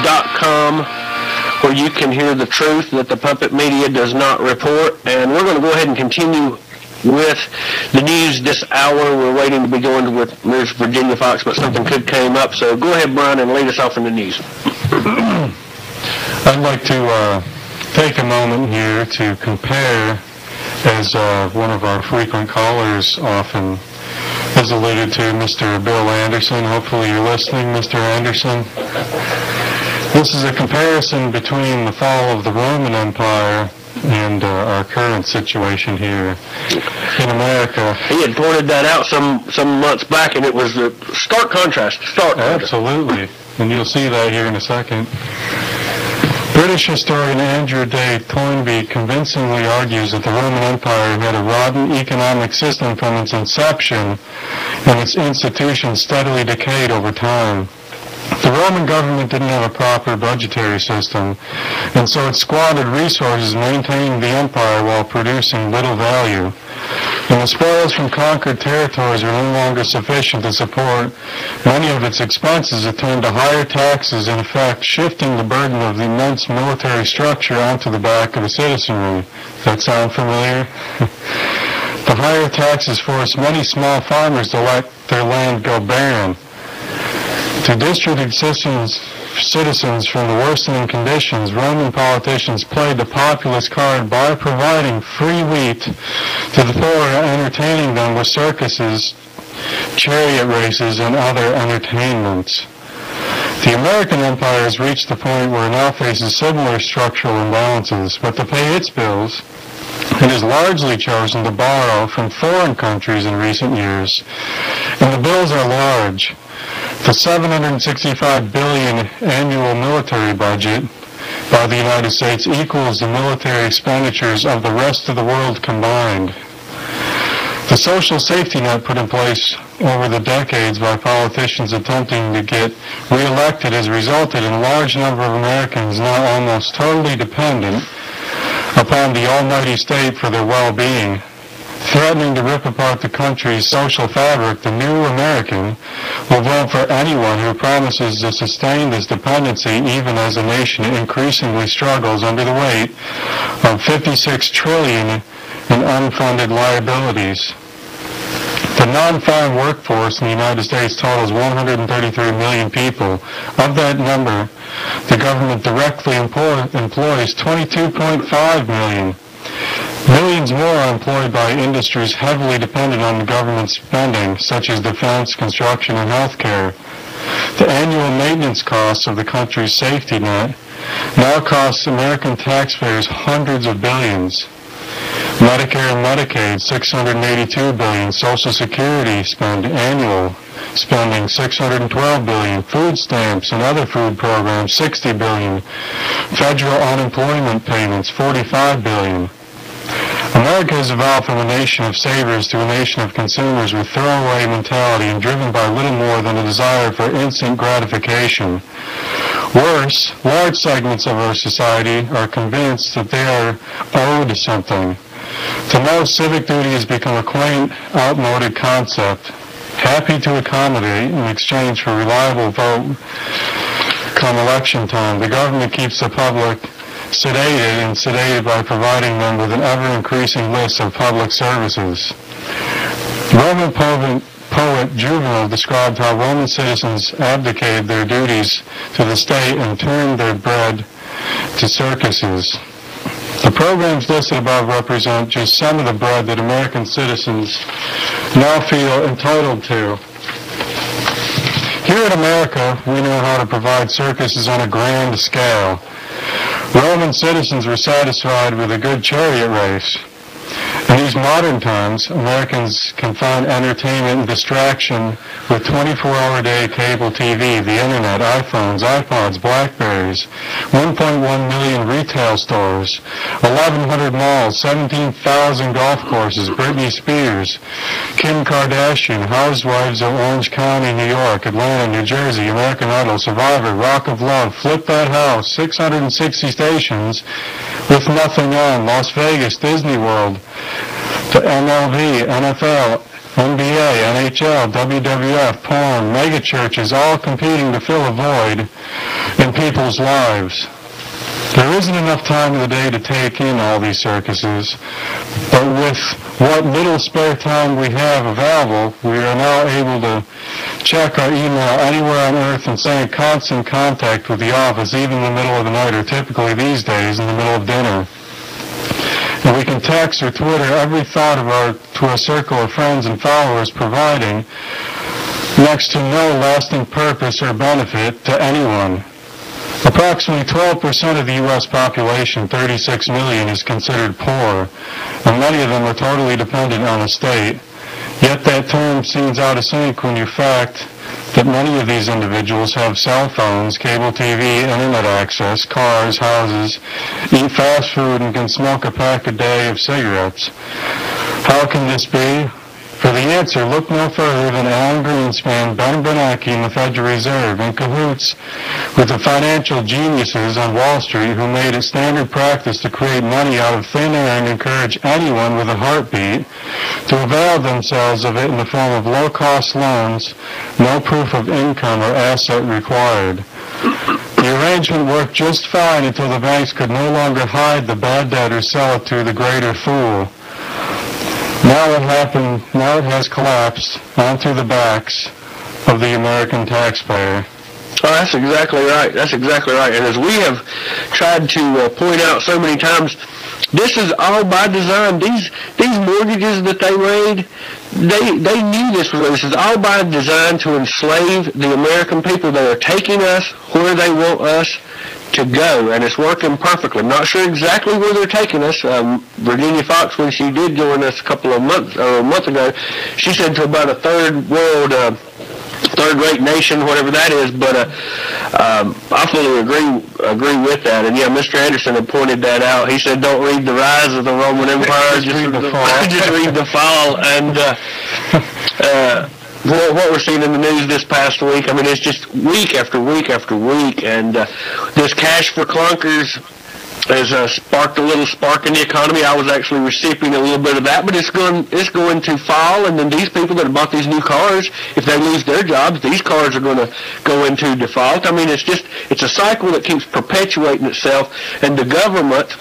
pt3.com, where you can hear the truth that the puppet media does not report. And we're going to go ahead and continue with the news this hour. We're waiting to be going with Ms. Virginia Foxx, but something could came up. So go ahead, Brian, and lead us off in the news. I'd like to take a moment here to compare, as one of our frequent callers often has alluded to, Mr. Bill Anderson. Hopefully you're listening, Mr. Anderson. This is a comparison between the fall of the Roman Empire and our current situation here in America. He had pointed that out some months back, and it was a stark contrast. Absolutely, and you'll see that here in a second. British historian Andrew Day Toynbee convincingly argues that the Roman Empire had a rotten economic system from its inception, and its institutions steadily decayed over time. The Roman government didn't have a proper budgetary system, and so it squandered resources maintaining the empire while producing little value. And the spoils from conquered territories were no longer sufficient to support many of its expenses. It turned to higher taxes, in effect shifting the burden of the immense military structure onto the back of the citizenry. Does that sound familiar? The higher taxes forced many small farmers to let their land go barren. To distribute citizens from the worsening conditions, Roman politicians played the populist card by providing free wheat to the poor, entertaining them with circuses, chariot races, and other entertainments. The American empire has reached the point where it now faces similar structural imbalances, but to pay its bills, it has largely chosen to borrow from foreign countries in recent years, and the bills are large. The $765 billion annual military budget by the United States equals the military expenditures of the rest of the world combined. The social safety net put in place over the decades by politicians attempting to get reelected has resulted in a large number of Americans now almost totally dependent upon the almighty state for their well-being. Threatening to rip apart the country's social fabric, the new American will vote for anyone who promises to sustain this dependency even as the nation increasingly struggles under the weight of $56 trillion in unfunded liabilities. The non-farm workforce in the United States totals 133 million people. Of that number, the government directly employs 22.5 million. Millions more are employed by industries heavily dependent on government spending, such as defense, construction, and healthcare. The annual maintenance costs of the country's safety net now costs American taxpayers hundreds of billions. Medicare and Medicaid, $682 billion. Social Security annual spending, $612 billion. Food stamps and other food programs, $60 billion. Federal unemployment payments, $45 billion. America has evolved from a nation of savers to a nation of consumers with throwaway mentality and driven by little more than a desire for instant gratification. Worse, large segments of our society are convinced that they are owed something. To know civic duty has become a quaint, outmoded concept, happy to accommodate in exchange for reliable vote come election time. The government keeps the public sedated by providing them with an ever-increasing list of public services. Roman poet Juvenal described how Roman citizens abdicated their duties to the state and turned their bread to circuses. The programs listed above represent just some of the bread that American citizens now feel entitled to. Here in America, we know how to provide circuses on a grand scale. Roman citizens were satisfied with a good chariot race. In these modern times, Americans can find entertainment and distraction with 24-hour-a-day cable TV, the internet, iPhones, iPods, Blackberries, 1.1 million retail stores, 1,100 malls, 17,000 golf courses, Britney Spears, Kim Kardashian, Housewives of Orange County, New York, Atlanta, New Jersey, American Idol, Survivor, Rock of Love, Flip That House, 660 stations with nothing on, Las Vegas, Disney World, the MLB, NFL, NBA, NHL, WWF, porn, megachurches, all competing to fill a void in people's lives. There isn't enough time in the day to take in all these circuses, but with what little spare time we have available, we are now able to check our email anywhere on earth and stay in constant contact with the office, even in the middle of the night, or typically these days in the middle of dinner. And we can text or Twitter every thought to our circle of friends and followers, providing next to no lasting purpose or benefit to anyone. Approximately 12% of the U.S. population, 36 million, is considered poor, and many of them are totally dependent on the state. Yet that term seems out of sync when you fact that many of these individuals have cell phones, cable TV, internet access, cars, houses, eat fast food, and can smoke a pack a day of cigarettes. How can this be? For the answer, look no further than Alan Greenspan, Ben Bernanke, and the Federal Reserve, in cahoots with the financial geniuses on Wall Street who made it standard practice to create money out of thin air and encourage anyone with a heartbeat to avail themselves of it in the form of low-cost loans, no proof of income or asset required. The arrangement worked just fine until the banks could no longer hide the bad debt or sell it to the greater fool. Now it has collapsed onto the backs of the American taxpayer. Oh, that's exactly right. That's exactly right. And as we have tried to point out so many times, this is all by design. These mortgages that they made, they knew this was. This is all by design to enslave the American people. They are taking us where they want us to go, and it's working perfectly. I'm not sure exactly where they're taking us. Virginia Foxx, when she did join us a month ago, she said to about a third-rate nation, whatever that is. But I fully agree with that. And yeah, Mr. Anderson had pointed that out. He said, "Don't read the rise of the Roman Empire, just read the fall." Just read the fall. And what we're seeing in the news this past week, I mean, it's just week after week after week, and this cash for clunkers has sparked a little spark in the economy. I was actually receiving a little bit of that, but it's going to fall, and then these people that have bought these new cars, if they lose their jobs, these cars are going to go into default. I mean, it's a cycle that keeps perpetuating itself, and the government,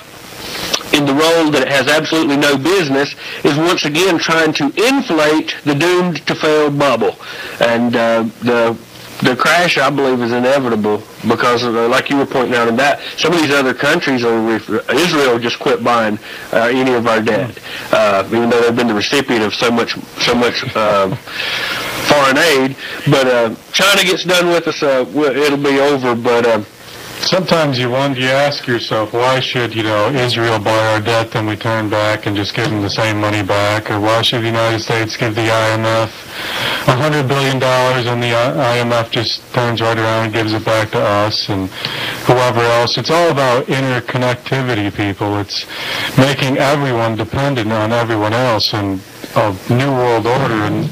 in the role that it has absolutely no business, is once again trying to inflate the doomed to fail bubble. And the crash, I believe, is inevitable because, like you were pointing out in that, some of these other countries, Israel just quit buying any of our debt, even though they've been the recipient of so much foreign aid. But China gets done with us, it'll be over. But sometimes you ask yourself, why should, Israel buy our debt, then we turn back and just give them the same money back? Or why should the United States give the IMF $100 billion and the IMF just turns right around and gives it back to us and whoever else? It's all about interconnectivity, people. It's making everyone dependent on everyone else, and a new world order and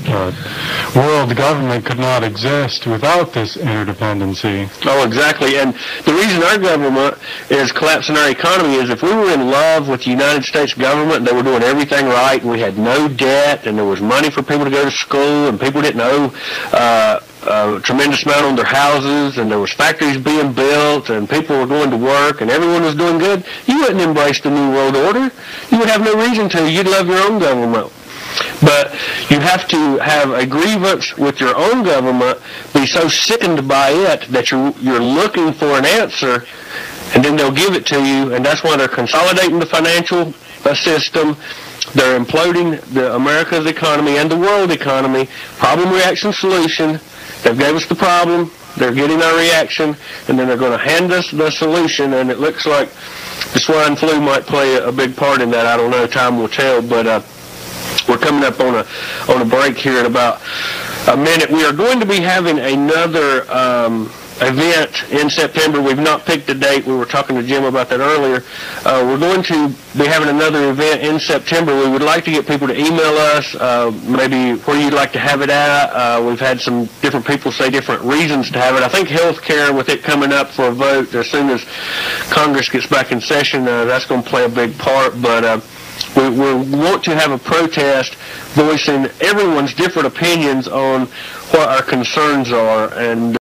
world government could not exist without this interdependency. Oh, exactly. And the reason our government is collapsing our economy is if we were in love with the United States government and they were doing everything right and we had no debt and there was money for people to go to school and people didn't owe a tremendous amount on their houses and there was factories being built and people were going to work and everyone was doing good, you wouldn't embrace the New World Order. You would have no reason to. You'd love your own government. But you have to have a grievance with your own government, be so sickened by it that you're looking for an answer, and then they'll give it to you, and that's why they're consolidating the financial system. They're imploding America's economy and the world economy. Problem, reaction, solution. They've gave us the problem. They're getting our reaction, and then they're going to hand us the solution, and it looks like the swine flu might play a big part in that. I don't know. Time will tell, but we're coming up on a break here in about a minute. We are going to be having another event in September. We've not picked a date. We were talking to Jim about that earlier. We're going to be having another event in September. We would like to get people to email us, maybe where you'd like to have it at. We've had some different people say different reasons to have it. I think health care, with it coming up for a vote as soon as Congress gets back in session, that's going to play a big part. But we want to have a protest voicing everyone's different opinions on what our concerns are. And